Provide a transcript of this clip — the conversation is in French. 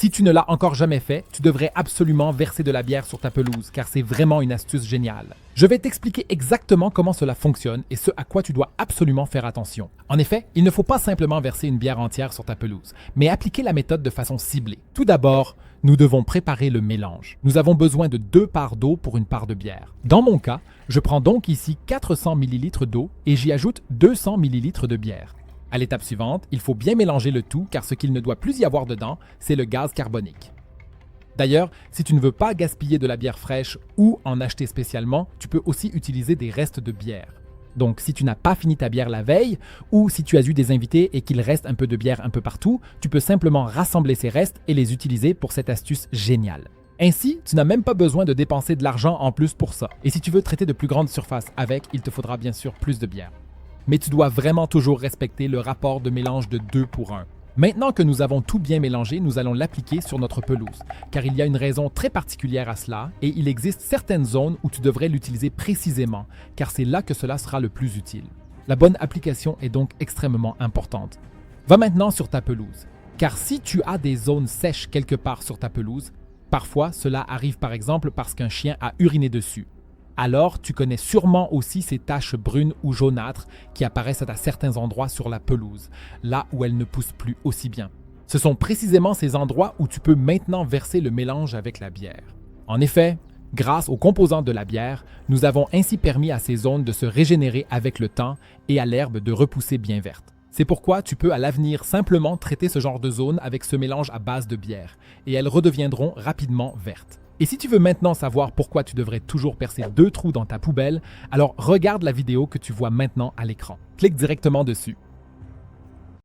Si tu ne l'as encore jamais fait, tu devrais absolument verser de la bière sur ta pelouse car c'est vraiment une astuce géniale. Je vais t'expliquer exactement comment cela fonctionne et ce à quoi tu dois absolument faire attention. En effet, il ne faut pas simplement verser une bière entière sur ta pelouse, mais appliquer la méthode de façon ciblée. Tout d'abord, nous devons préparer le mélange. Nous avons besoin de 2 parts d'eau pour une part de bière. Dans mon cas, je prends donc ici 400 ml d'eau et j'y ajoute 200 ml de bière. À l'étape suivante, il faut bien mélanger le tout car ce qu'il ne doit plus y avoir dedans, c'est le gaz carbonique. D'ailleurs, si tu ne veux pas gaspiller de la bière fraîche ou en acheter spécialement, tu peux aussi utiliser des restes de bière. Donc si tu n'as pas fini ta bière la veille ou si tu as eu des invités et qu'il reste un peu de bière un peu partout, tu peux simplement rassembler ces restes et les utiliser pour cette astuce géniale. Ainsi, tu n'as même pas besoin de dépenser de l'argent en plus pour ça. Et si tu veux traiter de plus grandes surfaces avec, il te faudra bien sûr plus de bière. Mais tu dois vraiment toujours respecter le rapport de mélange de 2 pour 1. Maintenant que nous avons tout bien mélangé, nous allons l'appliquer sur notre pelouse, car il y a une raison très particulière à cela et il existe certaines zones où tu devrais l'utiliser précisément, car c'est là que cela sera le plus utile. La bonne application est donc extrêmement importante. Va maintenant sur ta pelouse, car si tu as des zones sèches quelque part sur ta pelouse, parfois cela arrive par exemple parce qu'un chien a uriné dessus. Alors, tu connais sûrement aussi ces taches brunes ou jaunâtres qui apparaissent à certains endroits sur la pelouse, là où elles ne poussent plus aussi bien. Ce sont précisément ces endroits où tu peux maintenant verser le mélange avec la bière. En effet, grâce aux composants de la bière, nous avons ainsi permis à ces zones de se régénérer avec le temps et à l'herbe de repousser bien verte. C'est pourquoi tu peux à l'avenir simplement traiter ce genre de zone avec ce mélange à base de bière, et elles redeviendront rapidement vertes. Et si tu veux maintenant savoir pourquoi tu devrais toujours percer 2 trous dans ta poubelle, alors regarde la vidéo que tu vois maintenant à l'écran. Clique directement dessus.